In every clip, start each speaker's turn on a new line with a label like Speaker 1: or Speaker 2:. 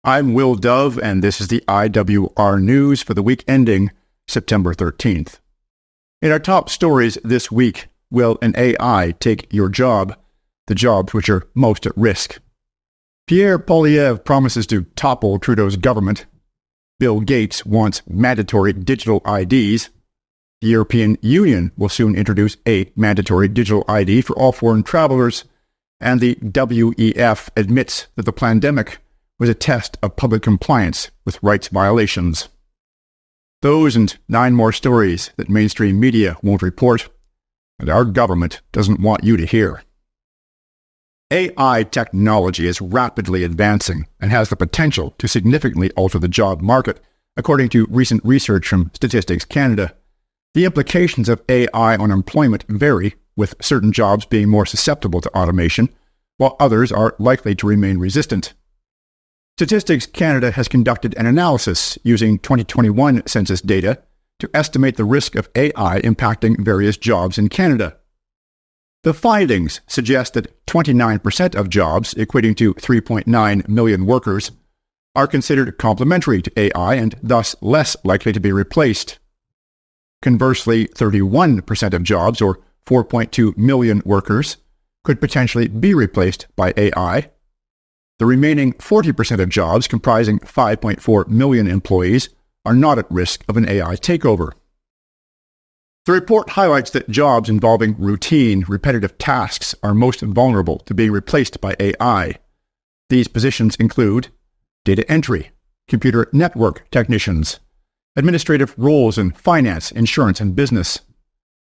Speaker 1: I'm Will Dove, and this is the IWR News for the week ending September 13th. In our top stories this week, will an AI take your job, the jobs which are most at risk? Pierre Poilievre promises to topple Trudeau's government. Bill Gates wants mandatory digital IDs. The European Union will soon introduce a mandatory digital ID for all foreign travelers. And the WEF admits that the pandemic was a test of public compliance with rights violations. Those and 9 more stories that mainstream media won't report, and our government doesn't want you to hear. AI technology is rapidly advancing and has the potential to significantly alter the job market, according to recent research from Statistics Canada. The implications of AI on employment vary, with certain jobs being more susceptible to automation, while others are likely to remain resistant. Statistics Canada has conducted an analysis using 2021 census data to estimate the risk of AI impacting various jobs in Canada. The findings suggest that 29% of jobs, equating to 3.9 million workers, are considered complementary to AI and thus less likely to be replaced. Conversely, 31% of jobs, or 4.2 million workers, could potentially be replaced by AI. The remaining 40% of jobs, comprising 5.4 million employees, are not at risk of an AI takeover. The report highlights that jobs involving routine, repetitive tasks are most vulnerable to being replaced by AI. These positions include data entry, computer network technicians, administrative roles in finance, insurance, and business,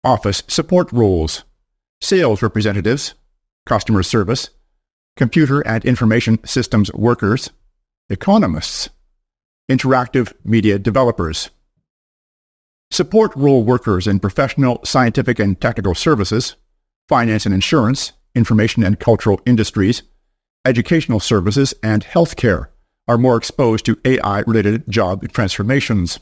Speaker 1: office support roles, sales representatives, customer service, computer and information systems workers, economists, interactive media developers. Support role workers in professional, scientific, and technical services, finance and insurance, information and cultural industries, educational services, and healthcare are more exposed to AI-related job transformations.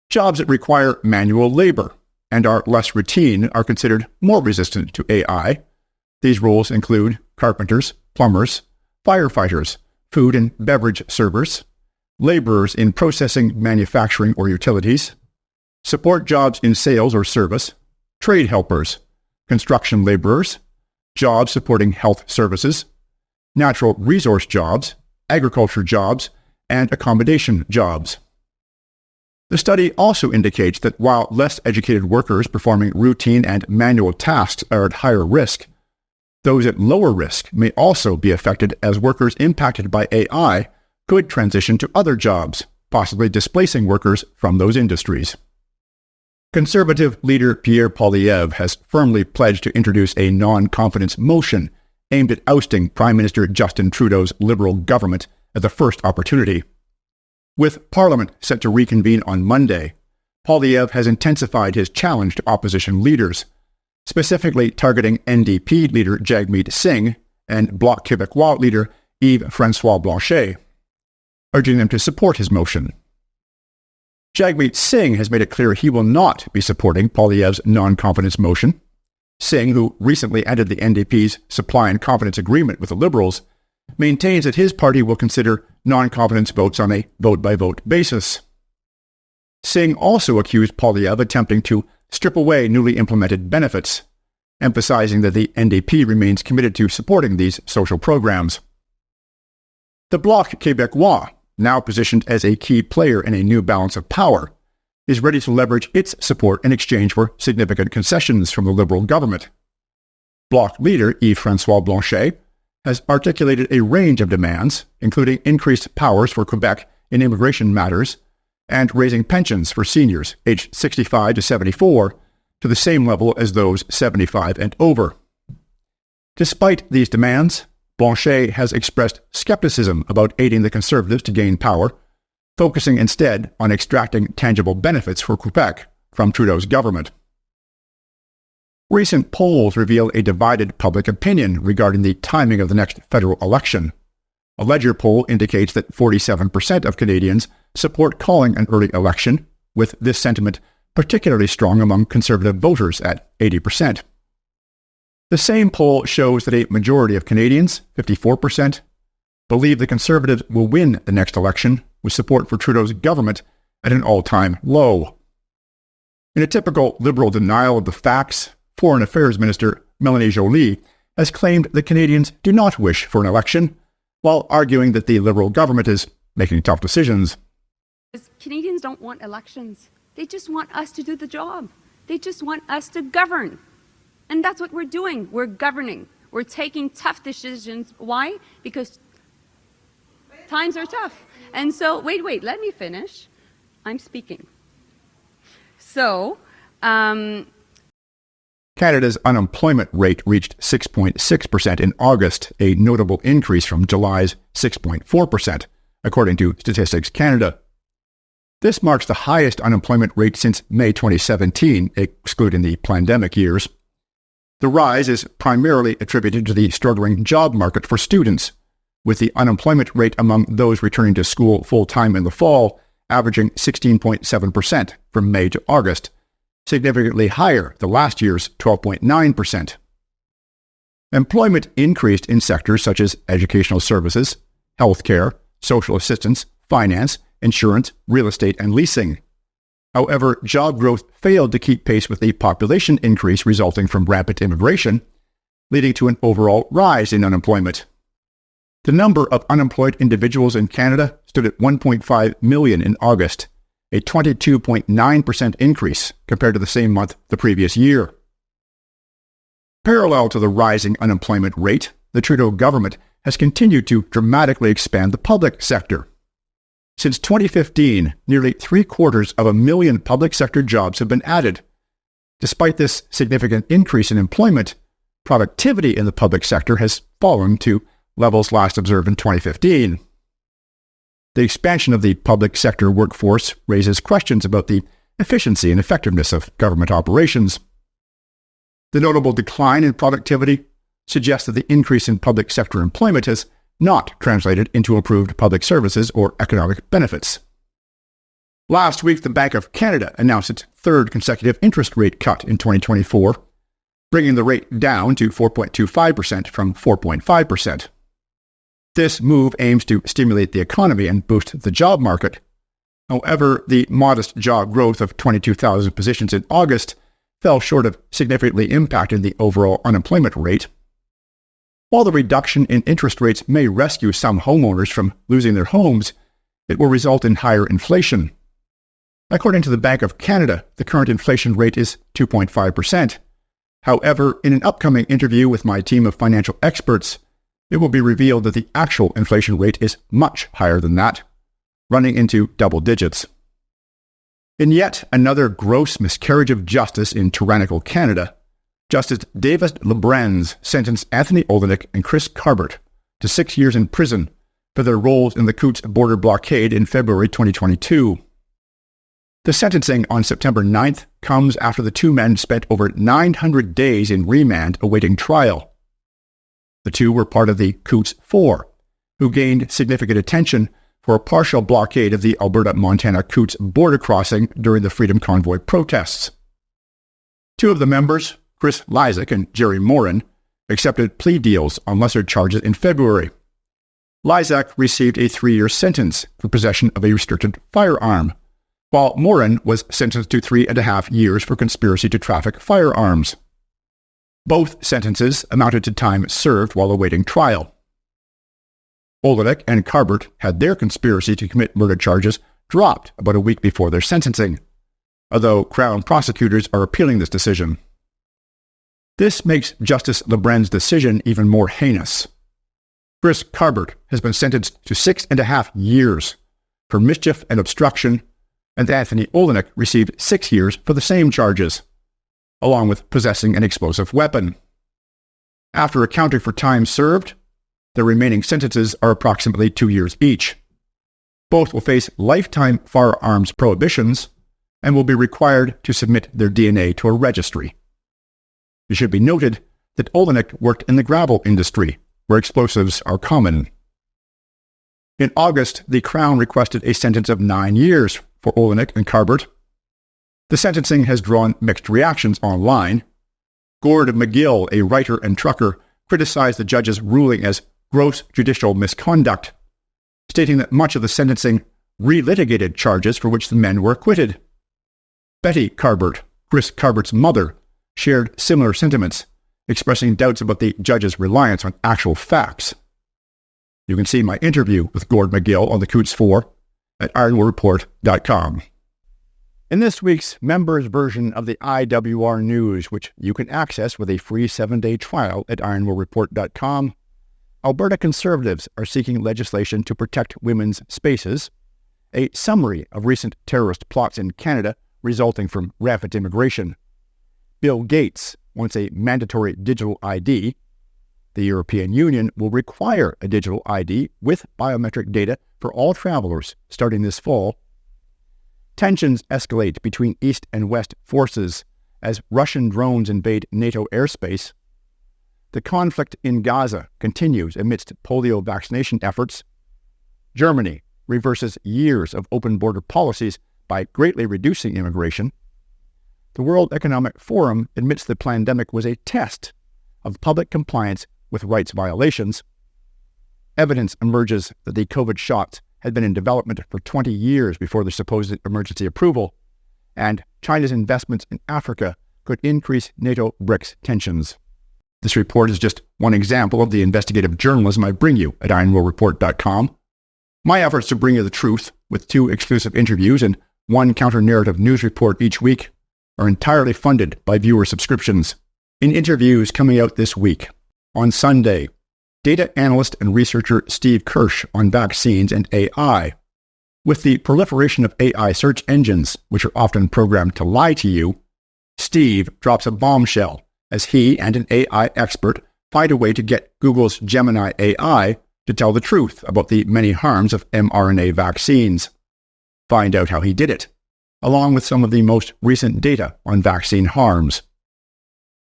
Speaker 1: Jobs that require manual labor and are less routine are considered more resistant to AI. These roles include carpenters, plumbers, firefighters, food and beverage servers, laborers in processing, manufacturing, or utilities, support jobs in sales or service, trade helpers, construction laborers, jobs supporting health services, natural resource jobs, agriculture jobs, and accommodation jobs. The study also indicates that while less educated workers performing routine and manual tasks are at higher risk, those at lower risk may also be affected as workers impacted by AI could transition to other jobs, possibly displacing workers from those industries. Conservative leader Pierre Poilievre has firmly pledged to introduce a non-confidence motion aimed at ousting Prime Minister Justin Trudeau's Liberal government at the first opportunity. With Parliament set to reconvene on Monday, Poilievre has intensified his challenge to opposition leaders, specifically targeting NDP leader Jagmeet Singh and Bloc Québécois leader Yves-François Blanchet, urging them to support his motion. Jagmeet Singh has made it clear he will not be supporting Poilievre's non-confidence motion. Singh, who recently ended the NDP's supply and confidence agreement with the Liberals, maintains that his party will consider non-confidence votes on a vote-by-vote basis. Singh also accused Poilievre of attempting to strip away newly implemented benefits, emphasizing that the NDP remains committed to supporting these social programs. The Bloc Québécois, now positioned as a key player in a new balance of power, is ready to leverage its support in exchange for significant concessions from the Liberal government. Bloc leader Yves-François Blanchet has articulated a range of demands, including increased powers for Quebec in immigration matters and raising pensions for seniors aged 65 to 74 to the same level as those 75 and over. Despite these demands, Blanchet has expressed skepticism about aiding the Conservatives to gain power, focusing instead on extracting tangible benefits for Quebec from Trudeau's government. Recent polls reveal a divided public opinion regarding the timing of the next federal election. A Ledger poll indicates that 47% of Canadians support calling an early election, with this sentiment particularly strong among Conservative voters at 80%. The same poll shows that a majority of Canadians, 54%, believe the Conservatives will win the next election, with support for Trudeau's government at an all-time low. In a typical Liberal denial of the facts, Foreign Affairs Minister Mélanie Joly has claimed that Canadians do not wish for an election, while arguing that the Liberal government is making tough decisions.
Speaker 2: Canadians don't want elections. They just want us to do the job. They just want us to govern. And that's what we're doing. We're governing. We're taking tough decisions. Why? Because times are tough. And so, wait, let me finish. I'm speaking. So,
Speaker 1: Canada's unemployment rate reached 6.6% in August, a notable increase from July's 6.4%, according to Statistics Canada. This marks the highest unemployment rate since May 2017, excluding the pandemic years. The rise is primarily attributed to the struggling job market for students, with the unemployment rate among those returning to school full-time in the fall averaging 16.7% from May to August, significantly higher than last year's 12.9%. Employment increased in sectors such as educational services, healthcare, social assistance, finance, insurance, real estate, and leasing. However, job growth failed to keep pace with the population increase resulting from rampant immigration, leading to an overall rise in unemployment. The number of unemployed individuals in Canada stood at 1.5 million in August, a 22.9% increase compared to the same month the previous year. Parallel to the rising unemployment rate, the Trudeau government has continued to dramatically expand the public sector. Since 2015, nearly 750,000 public sector jobs have been added. Despite this significant increase in employment, productivity in the public sector has fallen to levels last observed in 2015. The expansion of the public sector workforce raises questions about the efficiency and effectiveness of government operations. The notable decline in productivity suggests that the increase in public sector employment has not translated into improved public services or economic benefits. Last week, the Bank of Canada announced its third consecutive interest rate cut in 2024, bringing the rate down to 4.25% from 4.5%. This move aims to stimulate the economy and boost the job market. However, the modest job growth of 22,000 positions in August fell short of significantly impacting the overall unemployment rate. While the reduction in interest rates may rescue some homeowners from losing their homes, it will result in higher inflation. According to the Bank of Canada, the current inflation rate is 2.5%. However, in an upcoming interview with my team of financial experts, it will be revealed that the actual inflation rate is much higher than that, running into double digits. In yet another gross miscarriage of justice in tyrannical Canada, Justice David Lebrens sentenced Anthony Olenek and Chris Carbert to 6 years in prison for their roles in the Coutts border blockade in February 2022. The sentencing on September 9th comes after the two men spent over 900 days in remand awaiting trial. The two were part of the Coutts Four, who gained significant attention for a partial blockade of the Alberta-Montana Coutts border crossing during the Freedom Convoy protests. Two of the members, Chris Lysak and Jerry Morin, accepted plea deals on lesser charges in February. Lysak received a 3-year sentence for possession of a restricted firearm, while Morin was sentenced to 3.5 years for conspiracy to traffic firearms. Both sentences amounted to time served while awaiting trial. Olenek and Carbert had their conspiracy to commit murder charges dropped about a week before their sentencing, although Crown prosecutors are appealing this decision. This makes Justice Lebrens' decision even more heinous. Chris Carbert has been sentenced to 6.5 years for mischief and obstruction, and Anthony Olenek received 6 years for the same charges, along with possessing an explosive weapon. After accounting for time served, their remaining sentences are approximately 2 years each. Both will face lifetime firearms prohibitions and will be required to submit their DNA to a registry. It should be noted that Olenek worked in the gravel industry, where explosives are common. In August, the Crown requested a sentence of 9 years for Olenek and Carbert. The sentencing has drawn mixed reactions online. Gord McGill, a writer and trucker, criticized the judge's ruling as, gross judicial misconduct, stating that much of the sentencing relitigated charges for which the men were acquitted. Betty Carbert, Chris Carbert's mother, shared similar sentiments, expressing doubts about the judge's reliance on actual facts. You can see my interview with Gord McGill on the Coutts 4 at ironwoolreport.com. In this week's members version of the IWR News, which you can access with a free 7-day trial at ironwoolreport.com, Alberta Conservatives are seeking legislation to protect women's spaces, a summary of recent terrorist plots in Canada resulting from rampant immigration. Bill Gates wants a mandatory digital ID. The European Union will require a digital ID with biometric data for all travelers starting this fall. Tensions escalate between East and West forces as Russian drones invade NATO airspace. The conflict in Gaza continues amidst polio vaccination efforts. Germany reverses years of open border policies by greatly reducing immigration. The World Economic Forum admits the pandemic was a test of public compliance with rights violations. Evidence emerges that the COVID shots had been in development for 20 years before the supposed emergency approval, and China's investments in Africa could increase NATO BRICS tensions. This report is just one example of the investigative journalism I bring you at ironwoolreport.com. My efforts to bring you the truth, with 2 exclusive interviews and 1 counter-narrative news report each week, are entirely funded by viewer subscriptions. In interviews coming out this week, on Sunday, data analyst and researcher Steve Kirsch on vaccines and AI. With the proliferation of AI search engines, which are often programmed to lie to you, Steve drops a bombshell as he and an AI expert find a way to get Google's Gemini AI to tell the truth about the many harms of mRNA vaccines. Find out how he did it, along with some of the most recent data on vaccine harms.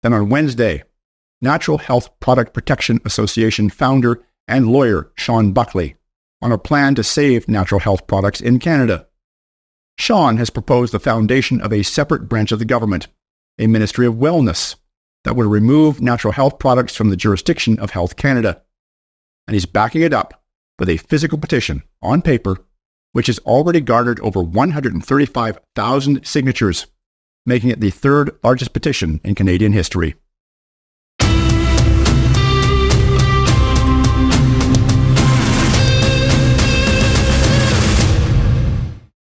Speaker 1: Then on Wednesday, Natural Health Product Protection Association founder and lawyer Sean Buckley on a plan to save natural health products in Canada. Sean has proposed the foundation of a separate branch of the government, a Ministry of Wellness, that would remove natural health products from the jurisdiction of Health Canada. And he's backing it up with a physical petition on paper, which has already garnered over 135,000 signatures, making it the 3rd largest petition in Canadian history.